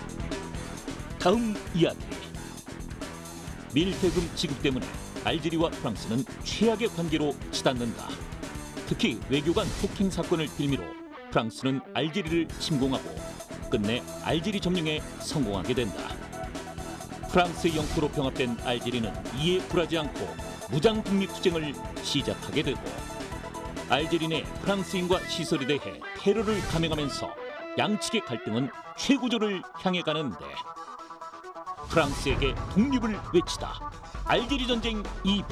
다음 이야기. 밀대금 지급 때문에 알제리와 프랑스는 최악의 관계로 치닫는다. 특히 외교관 폭행 사건을 빌미로 프랑스는 알제리를 침공하고 끝내 알제리 점령에 성공하게 된다. 프랑스의 영토로 병합된 알제리는 이에 굴하지 않고 무장 독립투쟁을 시작하게 되고 알제리 내 프랑스인과 시설에 대해 테러를 감행하면서 양측의 갈등은 최고조를 향해 가는데 프랑스에게 독립을 외치다 알제리 전쟁 2부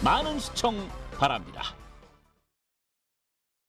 많은 시청 바랍니다.